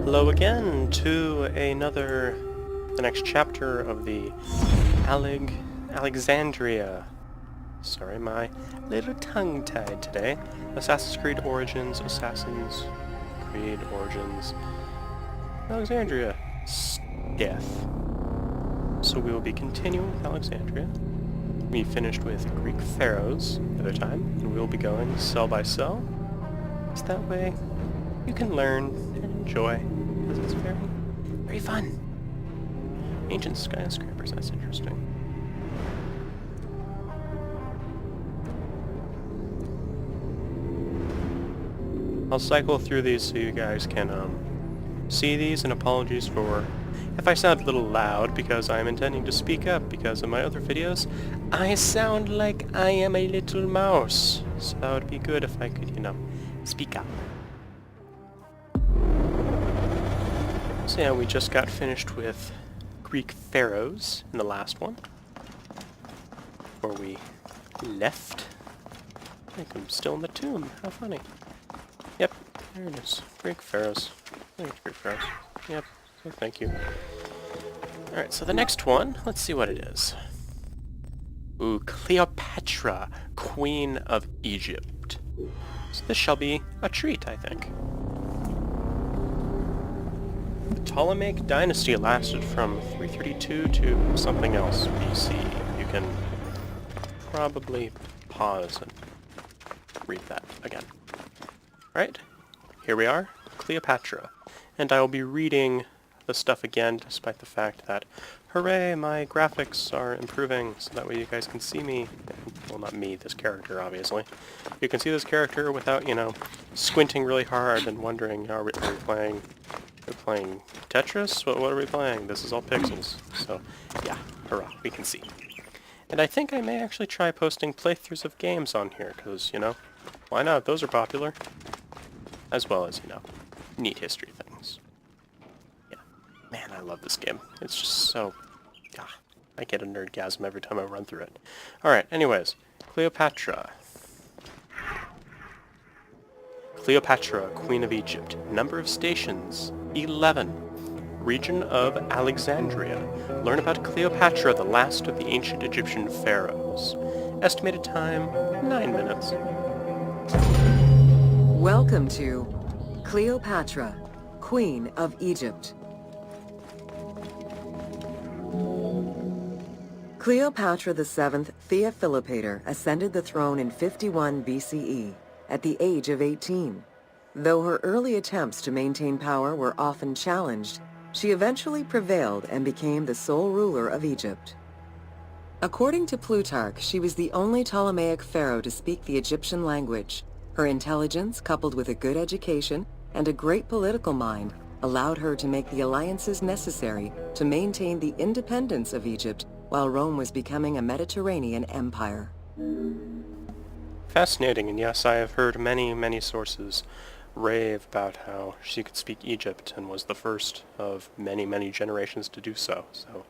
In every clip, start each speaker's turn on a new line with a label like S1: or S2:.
S1: Hello again to the next chapter of the Alexandria. Sorry, my little tongue-tied today. Assassin's Creed Origins, Alexandria, Death. So we will be continuing with Alexandria. We finished with Greek pharaohs the other time, and we will be going cell by cell. So that way you can learn and enjoy, because it's very, very fun. Ancient skyscrapers, that's interesting. I'll cycle through these so you guys can see these, and apologies for if I sound a little loud, because I'm intending to speak up, because in my other videos I sound like I am a little mouse. So that would be good if I could, speak up. So yeah, we just got finished with Greek pharaohs in the last one, before we left. I think I'm still in the tomb. How funny. Yep, there it is. Greek pharaohs. I think it's Greek pharaohs. Yep, so thank you. Alright, so the next one, let's see what it is. Ooh, Cleopatra, Queen of Egypt. So this shall be a treat, I think. The Ptolemaic dynasty lasted from 332 to something else BC. You can probably pause and read that again. Alright, here we are, Cleopatra. And I will be reading the stuff again, despite the fact that, hooray, my graphics are improving, so that way you guys can see me. Well, not me, this character, obviously. You can see this character without, squinting really hard and wondering, are we playing Tetris? What are we playing? This is all pixels. So, yeah, hurrah, we can see. And I think I may actually try posting playthroughs of games on here, because, why not? Those are popular. As well as, neat history things. Yeah. Man, I love this game. It's just so... I get a nerdgasm every time I run through it. Alright, anyways. Cleopatra. Cleopatra, Queen of Egypt. Number of stations, 11. Region of Alexandria. Learn about Cleopatra, the last of the ancient Egyptian pharaohs. Estimated time, 9 minutes.
S2: Welcome to Cleopatra, Queen of Egypt. Cleopatra VII Theophilopator ascended the throne in 51 BCE at the age of 18. Though her early attempts to maintain power were often challenged, she eventually prevailed and became the sole ruler of Egypt. According to Plutarch, she was the only Ptolemaic pharaoh to speak the Egyptian language. Her intelligence, coupled with a good education and a great political mind, allowed her to make the alliances necessary to maintain the independence of Egypt while Rome was becoming a Mediterranean empire.
S1: Fascinating, and yes, I have heard many, many sources rave about how she could speak Egypt and was the first of many, many generations to do so. So,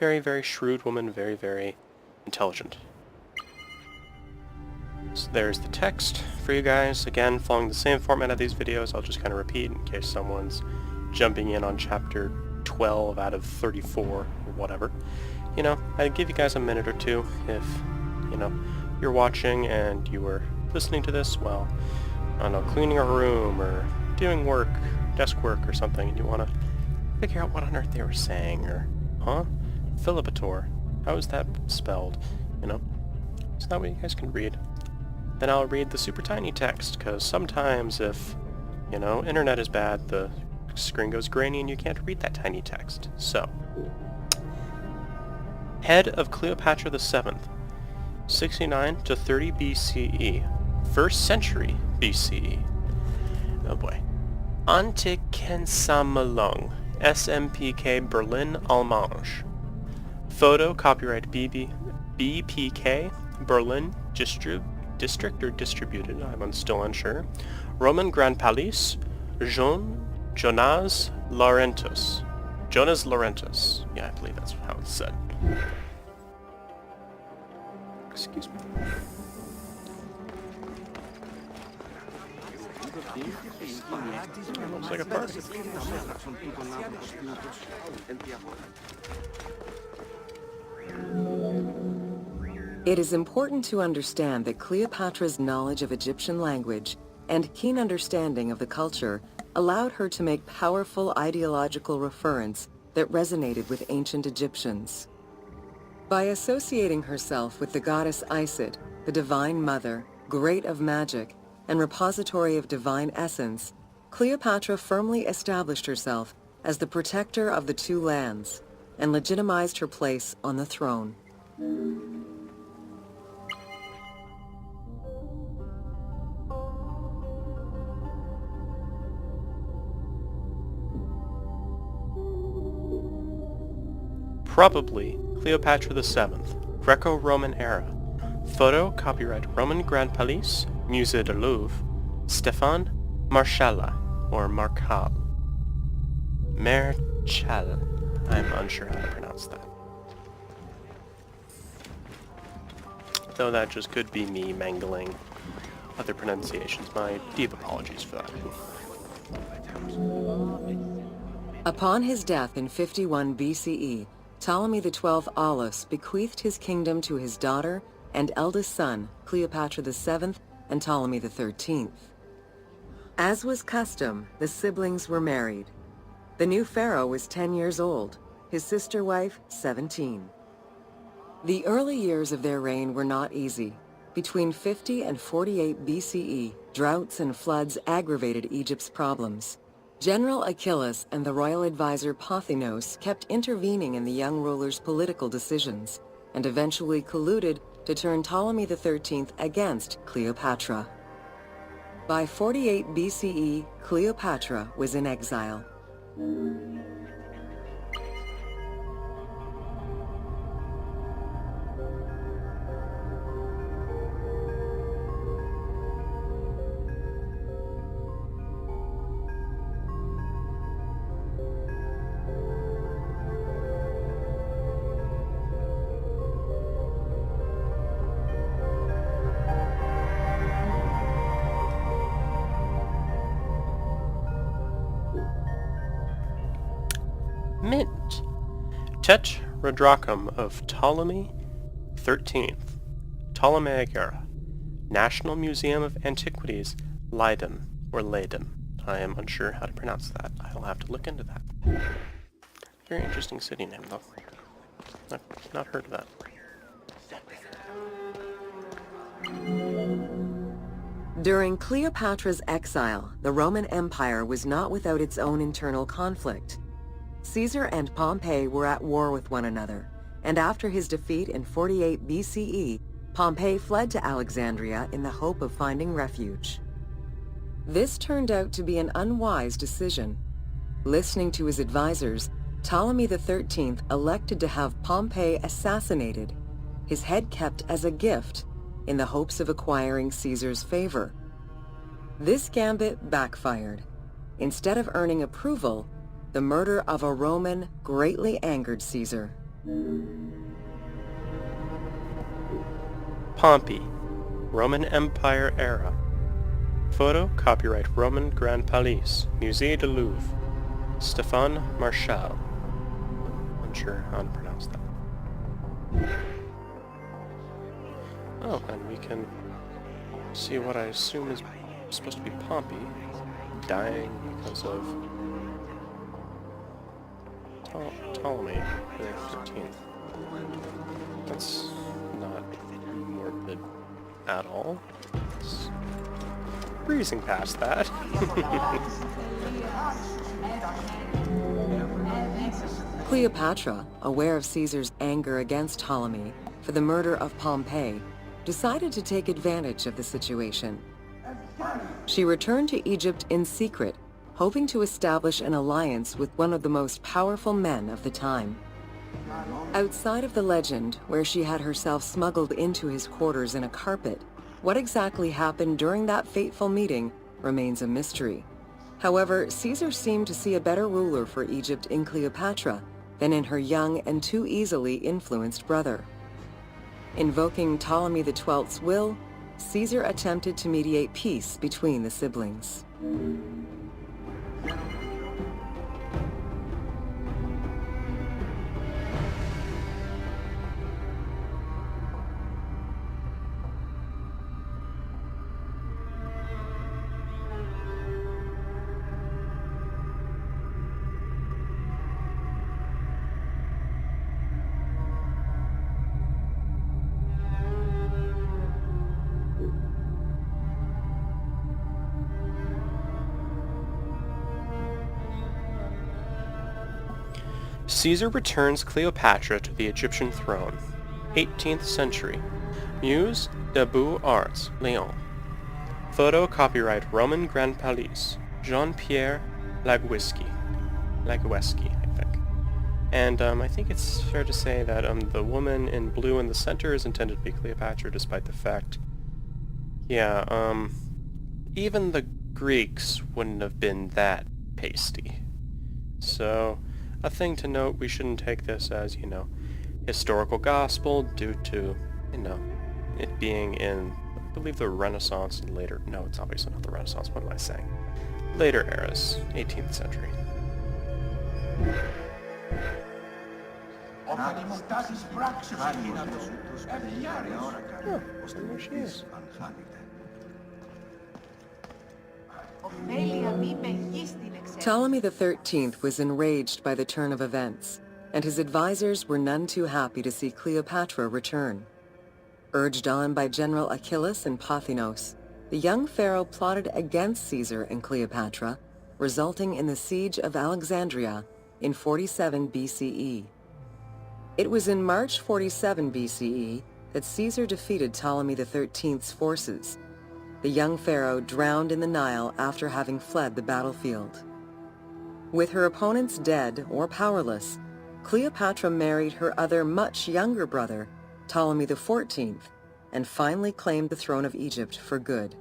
S1: very, very shrewd woman, very, very intelligent. So there's the text for you guys. Again, following the same format of these videos, I'll just kind of repeat in case someone's jumping in on chapter 12 out of 34 or whatever. I'd give you guys a minute or two if, you're watching and you were listening to this while, I don't know, cleaning a room or doing work, desk work or something, and you want to figure out what on earth they were saying, or, Philippator, how is that spelled, So that way you guys can read. Then I'll read the super tiny text, because sometimes if, internet is bad, the screen goes grainy and you can't read that tiny text. So, head of Cleopatra VII, 69 to 30 BCE, 1st century BCE. Oh boy. Antikensamalung, SMPK Berlin Allmange. Photo copyright BPK Berlin District or distributed, I'm still unsure. Roman Grand Palais, Jonas Laurentus. Jonas Laurentus. Yeah, I believe that's how it's said. Excuse me. Looks like a party.
S2: It is important to understand that Cleopatra's knowledge of Egyptian language and keen understanding of the culture allowed her to make powerful ideological reference that resonated with ancient Egyptians. By associating herself with the goddess Isis, the divine mother, great of magic, and repository of divine essence, Cleopatra firmly established herself as the protector of the two lands and legitimized her place on the throne.
S1: Probably Cleopatra VII, Greco-Roman era. Photo, copyright Roman Grand Palais, Musée du Louvre, Stéphane Marchal, or Marchal. Marchal. I'm unsure how to pronounce that. Though that just could be me mangling other pronunciations. My deep apologies for that.
S2: Upon his death in 51 BCE, Ptolemy XII Aulus bequeathed his kingdom to his daughter and eldest son, Cleopatra VII and Ptolemy XIII. As was custom, the siblings were married. The new pharaoh was 10 years old, his sister wife 17. The early years of their reign were not easy. Between 50 and 48 BCE, droughts and floods aggravated Egypt's problems. General Achilles and the royal advisor Pothinos kept intervening in the young ruler's political decisions, and eventually colluded to turn Ptolemy XIII against Cleopatra. By 48 BCE, Cleopatra was in exile.
S1: Mint. Tetradrachum of Ptolemy XIII, Ptolemaic era. National Museum of Antiquities, Leiden, or Leyden. I am unsure how to pronounce that. I'll have to look into that. Very interesting city name, though. I've not heard of that.
S2: During Cleopatra's exile, the Roman Empire was not without its own internal conflict. Caesar and Pompey were at war with one another, and after his defeat in 48 BCE, Pompey fled to Alexandria in the hope of finding refuge. This turned out to be an unwise decision. Listening to his advisors, Ptolemy XIII elected to have Pompey assassinated, his head kept as a gift, in the hopes of acquiring Caesar's favor. This gambit backfired. Instead of earning approval, the murder of a Roman greatly angered Caesar.
S1: Pompey, Roman Empire era. Photo, copyright Roman Grand Palais, Musée du Louvre, Stéphane Marchal. Unsure how to pronounce that. Oh, and we can see what I assume is supposed to be Pompey dying because of Ptolemy the 13th. That's not morbid at all. It's breezing past that.
S2: Cleopatra, aware of Caesar's anger against Ptolemy for the murder of Pompey, decided to take advantage of the situation. She returned to Egypt in secret, hoping to establish an alliance with one of the most powerful men of the time. Outside of the legend, where she had herself smuggled into his quarters in a carpet, what exactly happened during that fateful meeting remains a mystery. However, Caesar seemed to see a better ruler for Egypt in Cleopatra than in her young and too easily influenced brother. Invoking Ptolemy XII's will, Caesar attempted to mediate peace between the siblings.
S1: Caesar returns Cleopatra to the Egyptian throne. 18th century. Musée des Beaux-Arts, Lyon. Photo copyright Roman Grand Palais, Jean-Pierre Lagouesky, I think. And I think it's fair to say that the woman in blue in the center is intended to be Cleopatra, despite the fact, even the Greeks wouldn't have been that pasty. So, a thing to note, we shouldn't take this as, historical gospel due to, it being in, I believe, the Renaissance and later, no, it's obviously not the Renaissance, what am I saying? Later eras, 18th century.
S3: Oh,
S1: there she is.
S2: Ptolemy XIII was enraged by the turn of events, and his advisors were none too happy to see Cleopatra return. Urged on by General Achillas and Pothinos, the young pharaoh plotted against Caesar and Cleopatra, resulting in the siege of Alexandria in 47 BCE. It was in March 47 BCE that Caesar defeated Ptolemy XIII's forces. The young pharaoh drowned in the Nile after having fled the battlefield. With her opponents dead or powerless, Cleopatra married her other much younger brother, Ptolemy XIV, and finally claimed the throne of Egypt for good.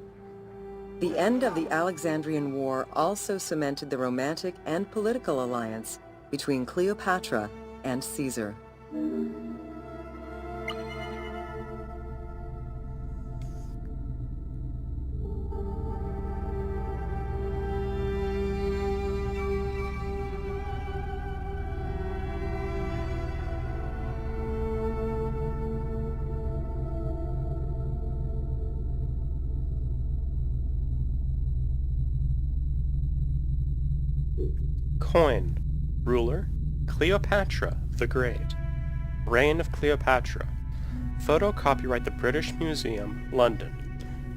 S2: The end of the Alexandrian War also cemented the romantic and political alliance between Cleopatra and Caesar.
S1: Coin. Ruler. Cleopatra the Great. Reign of Cleopatra. Photo copyright the British Museum, London.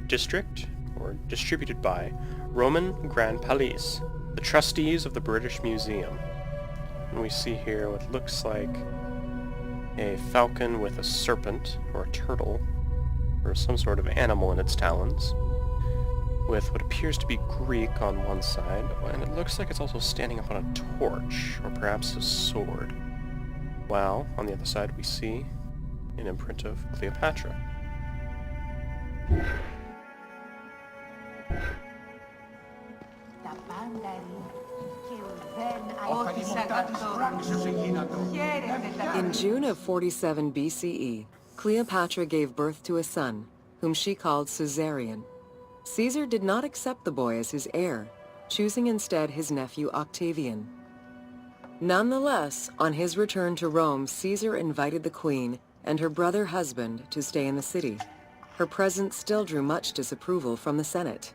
S1: District, or distributed by, Roman Grand Palais, the trustees of the British Museum. And we see here what looks like a falcon with a serpent, or a turtle, or some sort of animal in its talons, with what appears to be Greek on one side, and it looks like it's also standing up on a torch, or perhaps a sword. While, on the other side, we see an imprint of Cleopatra.
S2: In June of 47 BCE, Cleopatra gave birth to a son, whom she called Caesarion. Caesar did not accept the boy as his heir, choosing instead his nephew Octavian. Nonetheless, on his return to Rome, Caesar invited the queen and her brother husband to stay in the city. Her presence still drew much disapproval from the Senate.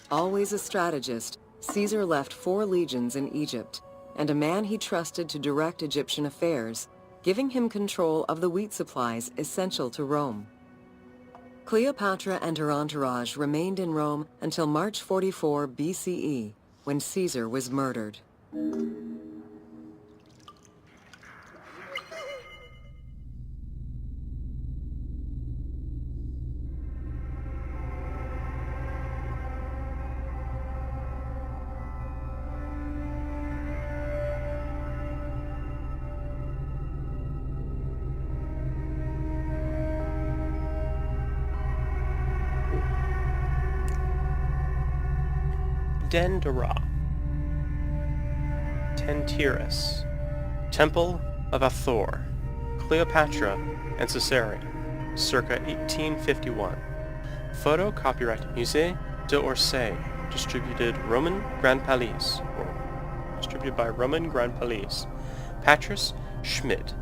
S2: Always a strategist, Caesar left 4 legions in Egypt, and a man he trusted to direct Egyptian affairs, giving him control of the wheat supplies essential to Rome. Cleopatra and her entourage remained in Rome until March 44 BCE, when Caesar was murdered.
S1: Dendera. Tentyris. Temple of Hathor. Cleopatra and Caesarion, circa 1851. Photo copyright Musée d'Orsay, Distributed Roman Grand Palais, or distributed by Roman Grand Palais. Patris Schmidt.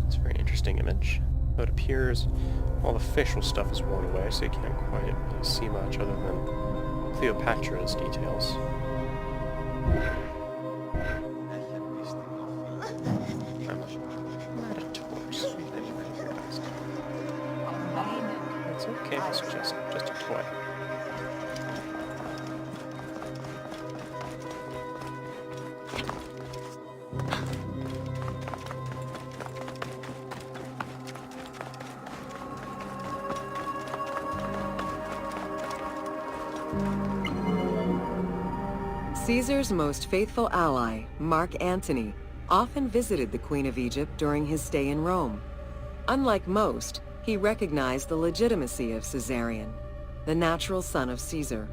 S1: It's a very interesting image. Though it appears all the facial stuff is worn away, so you can't quite really see much other than Cleopatra's details. I'm not a torso. It's okay, it's just a toy.
S2: Caesar's most faithful ally, Mark Antony, often visited the Queen of Egypt during his stay in Rome. Unlike most, he recognized the legitimacy of Caesarion, the natural son of Caesar.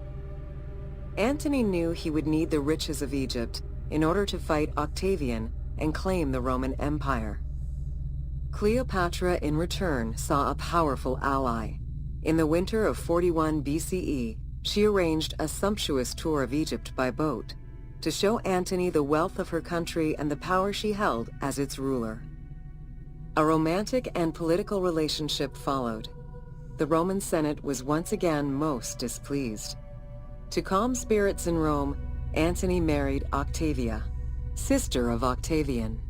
S2: Antony knew he would need the riches of Egypt in order to fight Octavian and claim the Roman Empire. Cleopatra, in return, saw a powerful ally. In the winter of 41 BCE, she arranged a sumptuous tour of Egypt by boat to show Antony the wealth of her country and the power she held as its ruler. A romantic and political relationship followed. The Roman Senate was once again most displeased. To calm spirits in Rome, Antony married Octavia, sister of Octavian.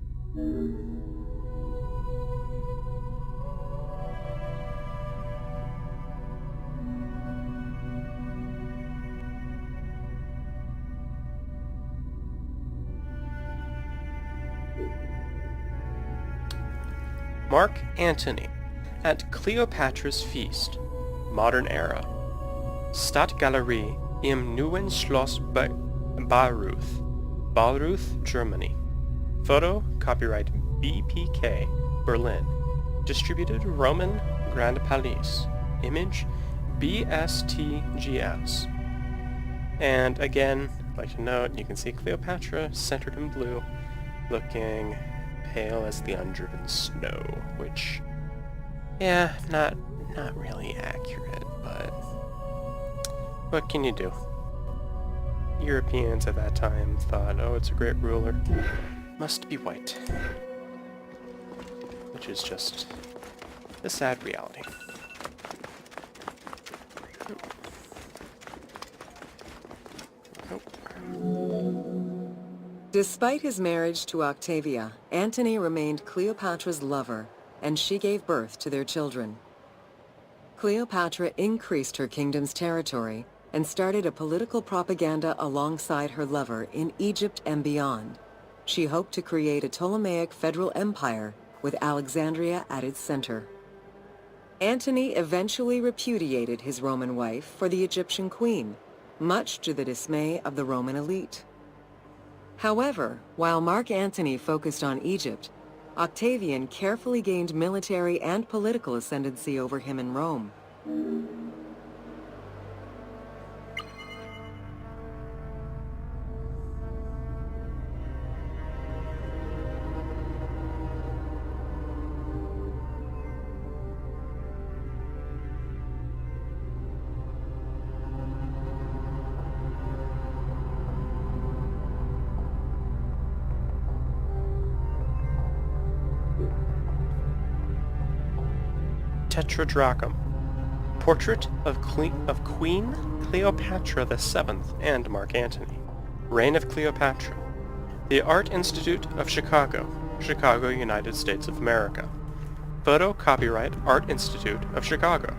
S1: Mark Antony at Cleopatra's feast, modern era. Stadtgalerie im Neuen Schloss Bayreuth, Bayreuth, Germany. Photo, copyright BPK, Berlin. Distributed Roman Grand Palais. Image, BSTGS. And again, I'd like to note, you can see Cleopatra centered in blue, looking pale as the undriven snow, which, yeah, not really accurate, but what can you do? Europeans at that time thought, oh, it's a great ruler, must be white, which is just the sad reality.
S2: Despite his marriage to Octavia, Antony remained Cleopatra's lover, and she gave birth to their children. Cleopatra increased her kingdom's territory and started a political propaganda alongside her lover in Egypt and beyond. She hoped to create a Ptolemaic federal empire with Alexandria at its center. Antony eventually repudiated his Roman wife for the Egyptian queen, much to the dismay of the Roman elite. However, while Mark Antony focused on Egypt, Octavian carefully gained military and political ascendancy over him in Rome.
S1: Tetradrachm. Portrait of Queen Cleopatra VII and Mark Antony. Reign of Cleopatra. The Art Institute of Chicago, Chicago, United States of America. Photo copyright Art Institute of Chicago.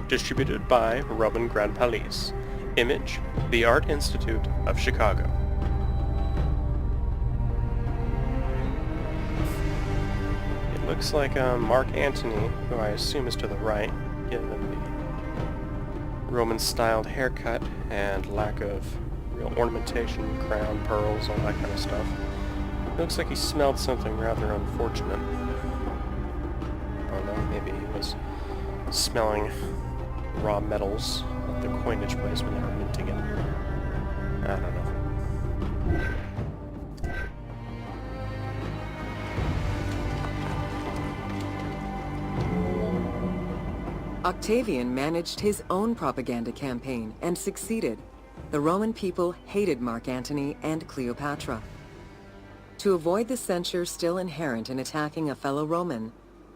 S1: Distributed by Roman Grand Palais. Image, the Art Institute of Chicago. Looks like Mark Antony, who I assume is to the right, given the Roman-styled haircut and lack of real ornamentation, crown, pearls, all that kind of stuff. It looks like he smelled something rather unfortunate. I don't know, maybe he was smelling raw metals at the coinage place when they were minting it. I don't know.
S2: Octavian managed his own propaganda campaign and succeeded. The Roman people hated Mark Antony and Cleopatra. To avoid the censure still inherent in attacking a fellow Roman,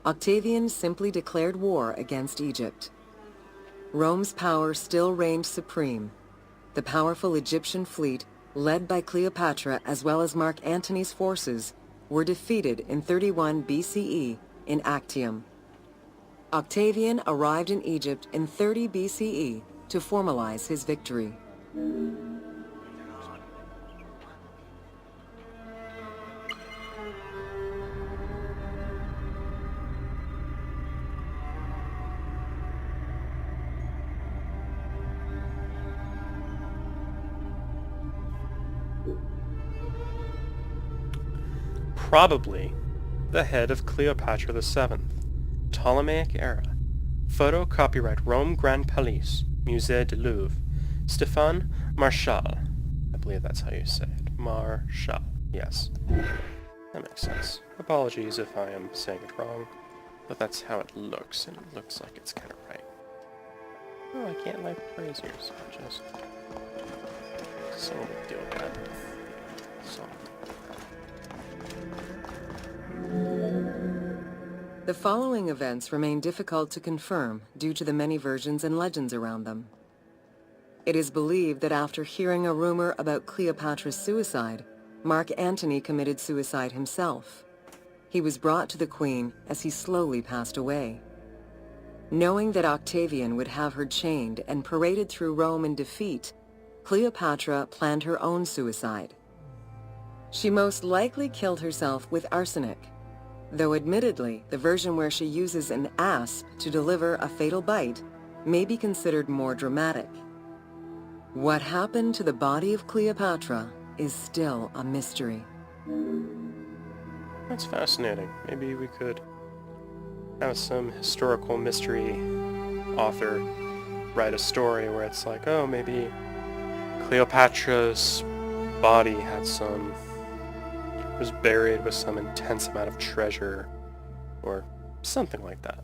S2: Octavian simply declared war against Egypt. Rome's power still reigned supreme. The powerful Egyptian fleet, led by Cleopatra as well as Mark Antony's forces, were defeated in 31 BCE in Actium. Octavian arrived in Egypt in 30 BCE to formalize his victory.
S1: Probably the head of Cleopatra VII, Ptolemaic era. Photo copyright Rome Grand Palais, Musée du Louvre. Stéphane Marchal. I believe that's how you say it. Marchal. Yes. That makes sense. Apologies if I am saying it wrong, but that's how it looks, and it looks like it's kind of right. Oh, I can't like braziers. Just... someone will deal with that. So...
S2: The following events remain difficult to confirm due to the many versions and legends around them. It is believed that after hearing a rumor about Cleopatra's suicide, Mark Antony committed suicide himself. He was brought to the queen as he slowly passed away. Knowing that Octavian would have her chained and paraded through Rome in defeat, Cleopatra planned her own suicide. She most likely killed herself with arsenic, though admittedly the version where she uses an asp to deliver a fatal bite may be considered more dramatic. What happened to the body of Cleopatra is still a mystery.
S1: That's fascinating. Maybe we could have some historical mystery author write a story where it's like, oh, maybe Cleopatra's body was buried with some intense amount of treasure, or something like that.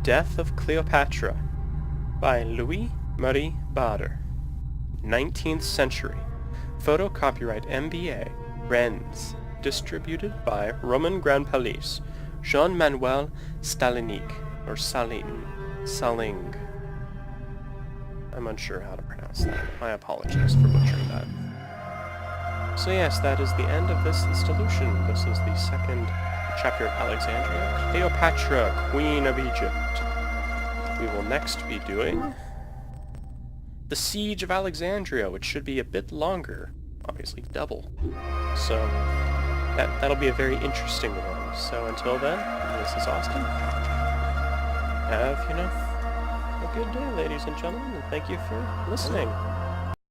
S1: Death of Cleopatra by Louis-Marie Bader. 19th century. Photo copyright MBA, Rennes. Distributed by Roman Grand Palais, Jean-Manuel Stalinic, or Saling. I'm unsure how to pronounce that. My apologies for butchering that. So yes, that is the end of this installation. This is the second chapter of Alexandria, Cleopatra, Queen of Egypt. We will next be doing the Siege of Alexandria, which should be a bit longer, obviously double. So that'll be a very interesting one. So until then, this is Austin. Have, a good day, ladies and gentlemen, and thank you for listening.